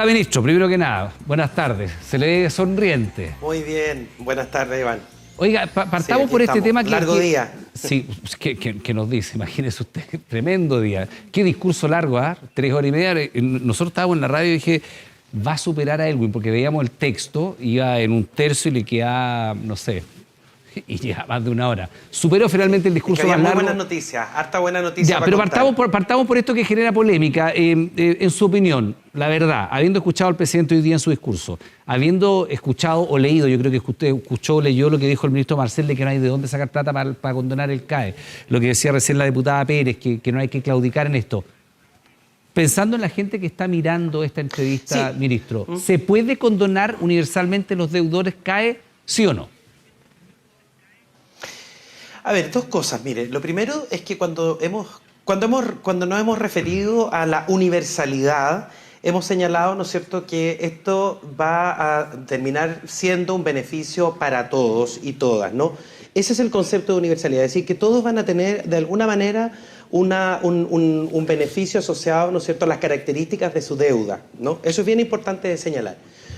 Ministro, primero que nada, buenas tardes. Se le ve sonriente. Muy bien, buenas tardes, Iván. Oiga, partamos Sí, por este estamos. tema que... Largo día. Sí, que nos dice, imagínese usted, tremendo día. Qué discurso largo, ¿ah? 3 horas y media. Nosotros estábamos en la radio y dije, va a superar a Elwin, porque veíamos el texto, iba en un tercio y le quedaba, no sé, y llega más de 1 hora. Superó finalmente el discurso más largo. Muy buenas noticias, harta buena noticia. Ya, pero partamos por esto que genera polémica. En su opinión, la verdad, habiendo escuchado al presidente hoy día en su discurso, habiendo escuchado o leído, yo creo que usted escuchó o leyó lo que dijo el ministro Marcel de que no hay de dónde sacar plata para condonar el CAE, lo que decía recién la diputada Pérez, que no hay que claudicar en esto. Pensando en la gente que está mirando esta entrevista, sí, ministro, ¿se puede condonar universalmente los deudores CAE, sí o no? A ver, dos cosas. Mire, lo primero es que cuando nos hemos referido a la universalidad, hemos señalado, ¿no es cierto?, que esto va a terminar siendo un beneficio para todos y todas, ¿no? Ese es el concepto de universalidad, es decir, que todos van a tener de alguna manera un beneficio asociado, ¿no es cierto?, a las características de su deuda, ¿no? Eso es bien importante de señalar.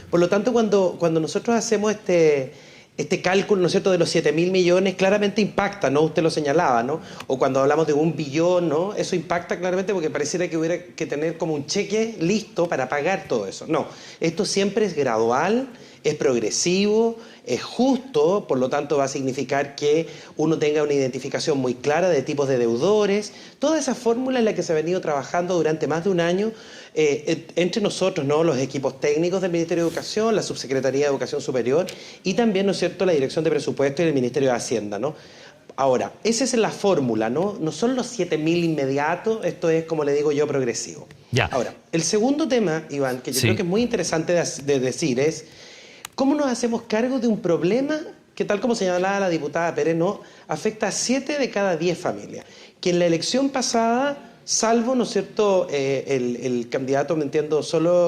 Por lo tanto, cuando nosotros hacemos este cálculo, ¿no es cierto?, de los 7.000 millones, claramente impacta, ¿no? Usted lo señalaba, ¿no? O cuando hablamos de 1 billón, ¿no? Eso impacta claramente porque pareciera que hubiera que tener como un cheque listo para pagar todo eso. No, esto siempre es gradual, es progresivo, es justo, por lo tanto va a significar que uno tenga una identificación muy clara de tipos de deudores. Toda esa fórmula en la que se ha venido trabajando durante más de 1 año entre nosotros, ¿no?, los equipos técnicos del Ministerio de Educación, la Subsecretaría de Educación Superior y también, ¿no es cierto?, la Dirección de Presupuesto y el Ministerio de Hacienda, ¿no? Ahora, esa es la fórmula, ¿no? No son los 7.000 inmediatos, esto es, como le digo yo, progresivo. Ya. Ahora, el segundo tema, Iván, que yo creo que es muy interesante de decir es ¿cómo nos hacemos cargo de un problema que, tal como señalaba la diputada Pérez, no afecta a 7 de cada 10 familias? Que en la elección pasada, salvo, ¿no es cierto?, el candidato, me entiendo,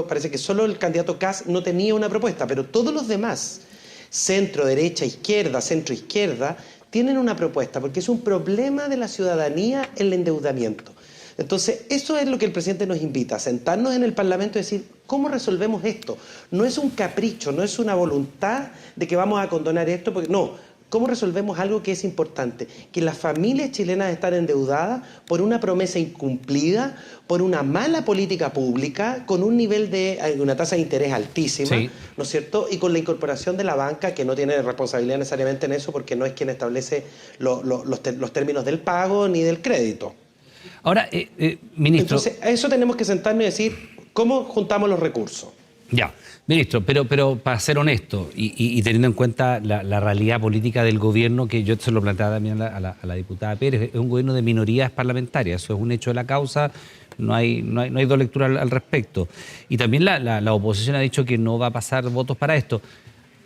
parece que solo el candidato Kast no tenía una propuesta, pero todos los demás, centro, derecha, izquierda, centro, izquierda, tienen una propuesta, porque es un problema de la ciudadanía el endeudamiento. Entonces, eso es lo que el presidente nos invita, a sentarnos en el Parlamento y decir, ¿cómo resolvemos esto? No es un capricho, no es una voluntad de que vamos a condonar esto, porque no. ¿Cómo resolvemos algo que es importante? Que las familias chilenas están endeudadas por una promesa incumplida, por una mala política pública, con un nivel de una tasa de interés altísima, sí, ¿no es cierto? Y con la incorporación de la banca, que no tiene responsabilidad necesariamente en eso, porque no es quien establece los términos del pago ni del crédito. Ahora, ministro... Entonces, a eso tenemos que sentarnos y decir, ¿cómo juntamos los recursos? Ya, ministro, pero para ser honesto y teniendo en cuenta la realidad política del gobierno, que yo se lo planteaba también a la diputada Pérez, es un gobierno de minorías parlamentarias, eso es un hecho de la causa, no hay dos lecturas al respecto. Y también la oposición ha dicho que no va a pasar votos para esto.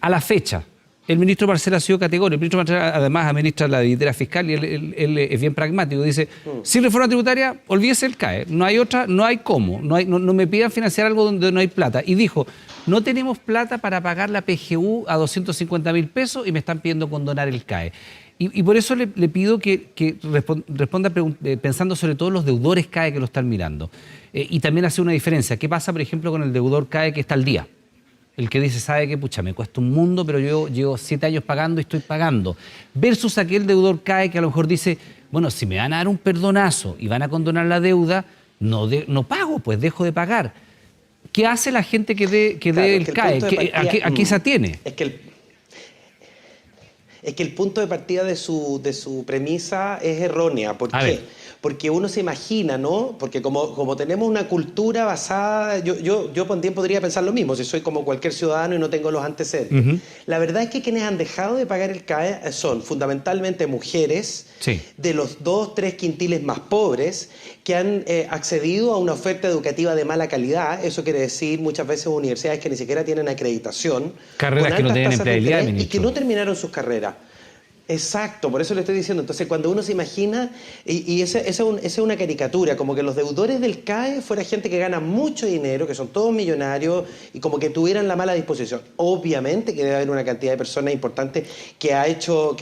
A la fecha, el ministro Marcel ha sido categórico. El ministro Marcel además administra la billetera fiscal y él es bien pragmático. Dice, sin reforma tributaria, olvídese el CAE. No hay otra, no hay cómo. No me pidan financiar algo donde no hay plata. Y dijo, no tenemos plata para pagar la PGU a 250.000 pesos y me están pidiendo condonar el CAE. Y por eso le pido que responda pensando sobre todo los deudores CAE que lo están mirando. Y también hace una diferencia. ¿Qué pasa, por ejemplo, con el deudor CAE que está al día? El que dice, sabe que, pucha, me cuesta un mundo, pero yo llevo 7 años pagando y estoy pagando. Versus aquel deudor CAE que a lo mejor dice, bueno, si me van a dar un perdonazo y van a condonar la deuda, no pago, pues dejo de pagar. ¿Qué hace la gente que dé el CAE? ¿A qué se atiene? Es que el punto de partida de su premisa es errónea. ¿Por qué? Porque uno se imagina, ¿no? Porque como tenemos una cultura basada... Yo también podría pensar lo mismo, si soy como cualquier ciudadano y no tengo los antecedentes. La verdad es que quienes han dejado de pagar el CAE son fundamentalmente mujeres, sí, de los 2-3 quintiles más pobres, que han accedido a una oferta educativa de mala calidad. Eso quiere decir muchas veces universidades que ni siquiera tienen acreditación. Carreras que no tienen empleabilidad, ministro. Y que no terminaron sus carreras. Exacto, por eso le estoy diciendo. Entonces, cuando uno se imagina, y esa es una caricatura, como que los deudores del CAE fuera gente que gana mucho dinero, que son todos millonarios, y como que tuvieran la mala disposición. Obviamente que debe haber una cantidad de personas importantes que ha hecho...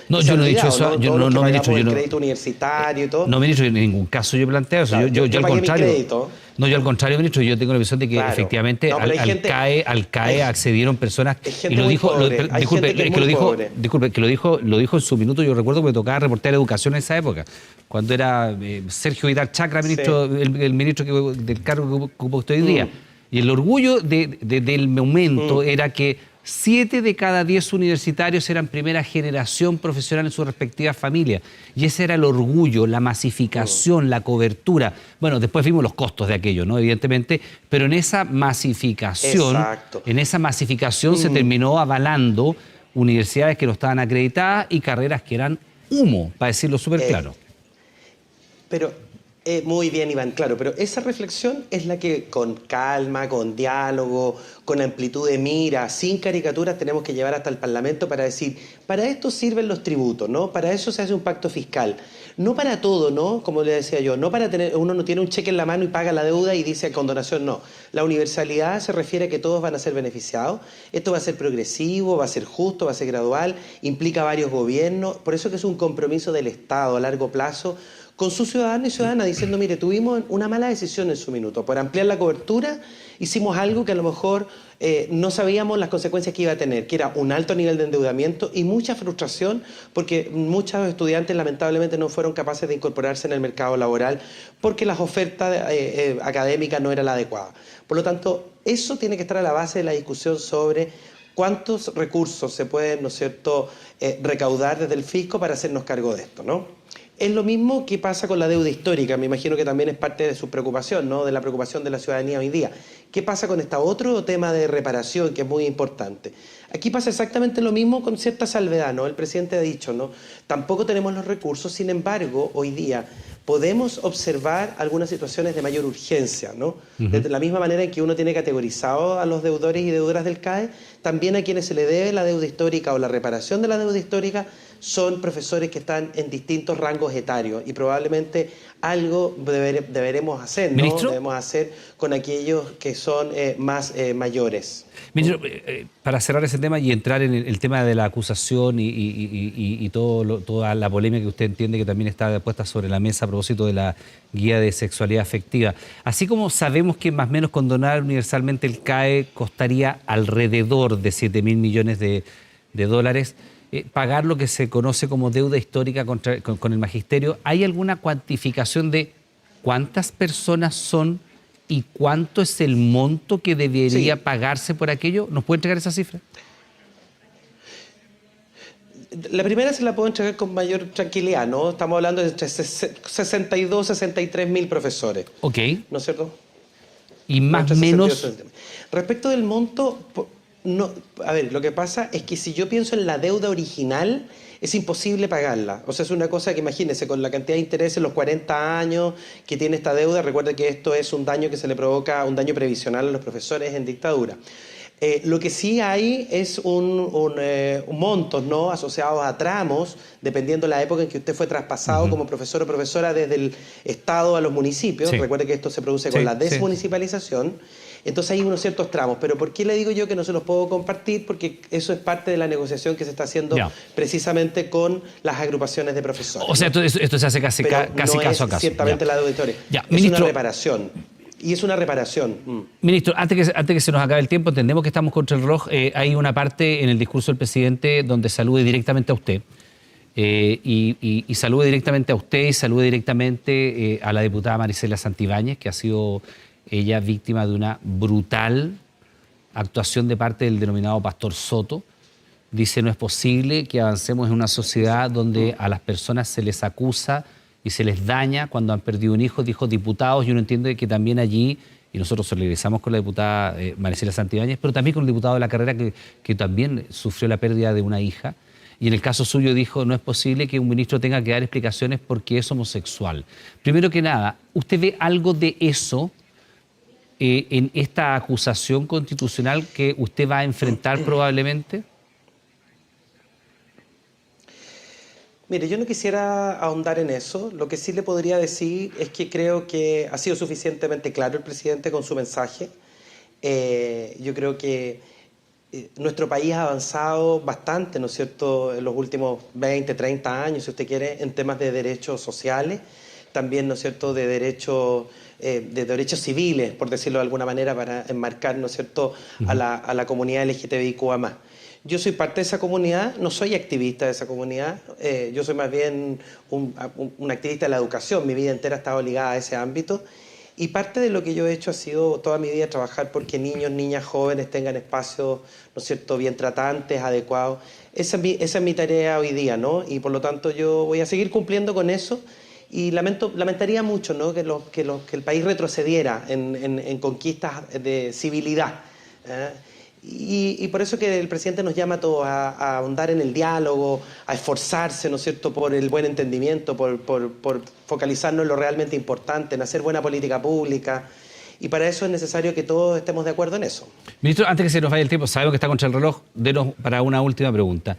No, yo no he dicho eso. El crédito universitario y todo. No, ministro, en ningún caso yo planteo eso. Claro, yo al contrario. No, yo al contrario, ministro, yo tengo la visión de que Claro. efectivamente No, pero hay gente- al CAE accedieron personas hay gente y lo muy dijo, pobre, hay disculpe, gente que es es que muy pobre. disculpe, que lo dijo en su minuto. Yo recuerdo que me tocaba reportear educación en esa época, cuando era Sergio Vidal Chacra, ministro, Sí. el ministro del cargo que ocupa usted hoy día. Y el orgullo del momento era que 7 de cada 10 universitarios eran primera generación profesional en sus respectivas familias. Y ese era el orgullo, la masificación, la cobertura. Bueno, después vimos los costos de aquello, ¿no? Evidentemente, pero Exacto. en esa masificación se terminó avalando universidades que no estaban acreditadas y carreras que eran humo, para decirlo súper Eh, claro. Pero, muy bien, Iván, claro, pero esa reflexión es la que con calma, con diálogo, con amplitud de mira, sin caricaturas, tenemos que llevar hasta el Parlamento para decir, para esto sirven los tributos, ¿no? Para eso se hace un pacto fiscal. No para todo, ¿no? Como le decía yo, no para tener, uno no tiene un cheque en la mano y paga la deuda y dice condonación, no. La universalidad se refiere a que todos van a ser beneficiados. Esto va a ser progresivo, va a ser justo, va a ser gradual, implica varios gobiernos, por eso que es un compromiso del Estado a largo plazo con sus ciudadanos y ciudadanas diciendo, mire, tuvimos una mala decisión en su minuto. Por ampliar la cobertura hicimos algo que a lo mejor no sabíamos las consecuencias que iba a tener, que era un alto nivel de endeudamiento y mucha frustración porque muchos estudiantes lamentablemente no fueron capaces de incorporarse en el mercado laboral porque las ofertas académicas no eran las adecuadas. Por lo tanto, eso tiene que estar a la base de la discusión sobre cuántos recursos se pueden, ¿no es cierto?, recaudar desde el fisco para hacernos cargo de esto, ¿no? Es lo mismo que pasa con la deuda histórica, me imagino que también es parte de su preocupación, ¿no? De la preocupación de la ciudadanía hoy día. ¿Qué pasa con este otro tema de reparación que es muy importante? Aquí pasa exactamente lo mismo con cierta salvedad, ¿no? El presidente ha dicho, ¿no? Tampoco tenemos los recursos, sin embargo, hoy día podemos observar algunas situaciones de mayor urgencia, ¿no? De la misma manera en que uno tiene categorizado a los deudores y deudoras del CAE, también a quienes se le debe la deuda histórica o la reparación de la deuda histórica son profesores que están en distintos rangos etarios y probablemente algo deberemos hacer, ¿no? Ministro. Debemos hacer con aquellos que son más mayores. Ministro, para cerrar ese tema y entrar en el tema de la acusación y toda la polémica que usted entiende que también está puesta sobre la mesa a propósito de la guía de sexualidad afectiva. Así como sabemos que más o menos condonar universalmente el CAE costaría alrededor de 7.000 millones de dólares, pagar lo que se conoce como deuda histórica con el magisterio, ¿hay alguna cuantificación de cuántas personas son y cuánto es el monto que debería pagarse por aquello? ¿Nos puede entregar esa cifra? La primera se la puedo entregar con mayor tranquilidad, ¿no? Estamos hablando de entre 62 y 63 mil profesores. Ok. ¿No es cierto? Y más o Entre 62 menos... y 63. Respecto del monto, no, a ver, lo que pasa es que si yo pienso en la deuda original, es imposible pagarla. O sea, es una cosa que imagínense, con la cantidad de intereses, los 40 años que tiene esta deuda, recuerde que esto es un daño que se le provoca, un daño previsional a los profesores en dictadura. Lo que sí hay es un montos, ¿no?, asociados a tramos, dependiendo de la época en que usted fue traspasado como profesor o profesora desde el Estado a los municipios. Sí. Recuerde que esto se produce Sí, con la sí. desmunicipalización. Entonces hay unos ciertos tramos. Pero ¿por qué le digo yo que no se los puedo compartir? Porque eso es parte de la negociación que se está haciendo Ya. precisamente con las agrupaciones de profesores. O sea, esto se hace casi Pero caso no a es caso. ciertamente Ya. la deuda histórica. Ya, Es ministro. una reparación. Y es una reparación. Ministro, antes que se nos acabe el tiempo, entendemos que estamos contra el reloj. Hay una parte en el discurso del presidente donde salude directamente a usted. Y salude directamente a usted y salude directamente a la diputada Maricela Santibáñez, que ha sido ella víctima de una brutal actuación de parte del denominado Pastor Soto. Dice, no es posible que avancemos en una sociedad donde a las personas se les acusa y se les daña cuando han perdido un hijo, dijo diputados, y uno entiende que también allí, y nosotros solidarizamos con la diputada Maricela Santibáñez, pero también con el diputado de la carrera que también sufrió la pérdida de una hija, y en el caso suyo dijo, no es posible que un ministro tenga que dar explicaciones porque es homosexual. Primero que nada, ¿usted ve algo de eso en esta acusación constitucional que usted va a enfrentar probablemente? Mire, yo no quisiera ahondar en eso. Lo que sí le podría decir es que creo que ha sido suficientemente claro el presidente con su mensaje. Yo creo que nuestro país ha avanzado bastante, ¿no es cierto?, en los últimos 20, 30 años, si usted quiere, en temas de derechos sociales. también, ¿no es cierto?, de derechos civiles, por decirlo de alguna manera, para enmarcar, ¿no es cierto?, a la comunidad LGTBIQA+. Yo soy parte de esa comunidad, no soy activista de esa comunidad, yo soy más bien un activista de la educación, mi vida entera ha estado ligada a ese ámbito, y parte de lo que yo he hecho ha sido toda mi vida trabajar porque niños, niñas, jóvenes tengan espacios, ¿no es cierto?, bien tratantes, adecuados. Esa es mi tarea hoy día, ¿no? Y por lo tanto yo voy a seguir cumpliendo con eso. Y lamentaría mucho, ¿no?, que el país retrocediera en conquistas de civilidad. Y por eso que el presidente nos llama a todos a ahondar en el diálogo, a esforzarse, ¿no es cierto?, por el buen entendimiento, por focalizarnos en lo realmente importante, en hacer buena política pública. Y para eso es necesario que todos estemos de acuerdo en eso. Ministro, antes que se nos vaya el tiempo, sabemos que está contra el reloj, denos para una última pregunta.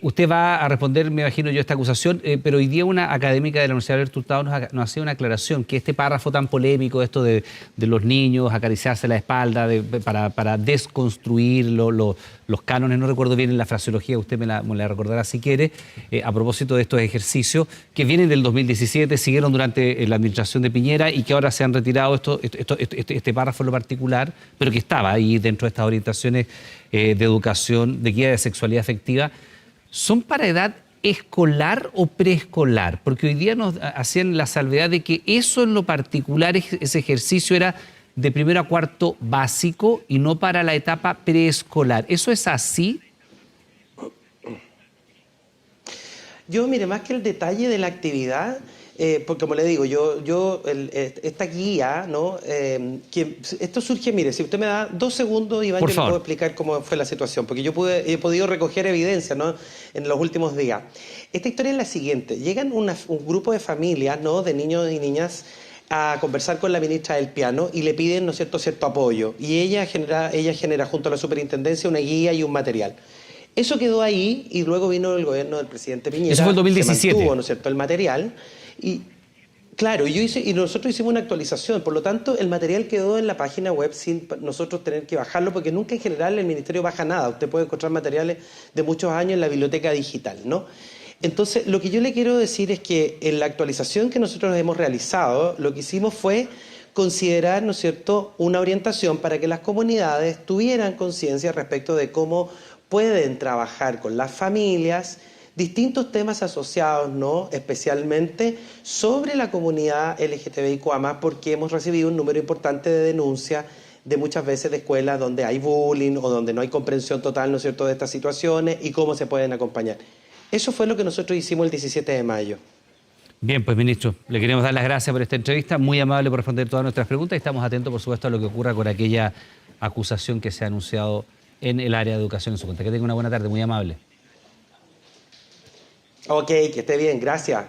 Usted va a responder, me imagino yo, esta acusación, pero hoy día una académica de la Universidad Alberto Hurtado nos hacía una aclaración, que este párrafo tan polémico, esto de los niños, acariciarse la espalda, para desconstruir los cánones, no recuerdo bien en la fraseología, usted me la recordará si quiere, a propósito de estos ejercicios, que vienen del 2017, siguieron durante la administración de Piñera y que ahora se han retirado este párrafo en lo particular, pero que estaba ahí dentro de estas orientaciones de educación, de guía de sexualidad afectiva. ¿Son para edad escolar o preescolar? Porque hoy día nos hacían la salvedad de que eso en lo particular, ese ejercicio era de primero a cuarto básico y no para la etapa preescolar. ¿Eso es así? Yo, mire, más que el detalle de la actividad, porque como le digo, esta guía, ¿no? Esto surge, mire, si usted me da 2 segundos, Iván, yo le puedo explicar cómo fue la situación, porque he podido recoger evidencia, ¿no?, en los últimos días. Esta historia es la siguiente: llegan un grupo de familias, ¿no?, de niños y niñas a conversar con la ministra del Piano y le piden, ¿no es cierto?, cierto apoyo. Y ella genera junto a la superintendencia una guía y un material. Eso quedó ahí y luego vino el gobierno del presidente Piñera. Eso fue el 2017. Se mantuvo, ¿no es cierto?, el material. Y claro, nosotros hicimos una actualización, por lo tanto el material quedó en la página web sin nosotros tener que bajarlo, porque nunca en general el ministerio baja nada. Usted puede encontrar materiales de muchos años en la biblioteca digital, ¿no? Entonces, lo que yo le quiero decir es que en la actualización que nosotros hemos realizado, lo que hicimos fue considerar, ¿no es cierto?, una orientación para que las comunidades tuvieran conciencia respecto de cómo pueden trabajar con las familias distintos temas asociados, ¿no?, especialmente sobre la comunidad LGTBIQA+, porque hemos recibido un número importante de denuncias de muchas veces de escuelas donde hay bullying o donde no hay comprensión total, ¿no es cierto?, de estas situaciones y cómo se pueden acompañar. Eso fue lo que nosotros hicimos el 17 de mayo. Bien, pues ministro, le queremos dar las gracias por esta entrevista, muy amable por responder todas nuestras preguntas y estamos atentos, por supuesto, a lo que ocurra con aquella acusación que se ha anunciado en el área de educación en su cuenta. Que tenga una buena tarde, muy amable. Ok, que esté bien, gracias.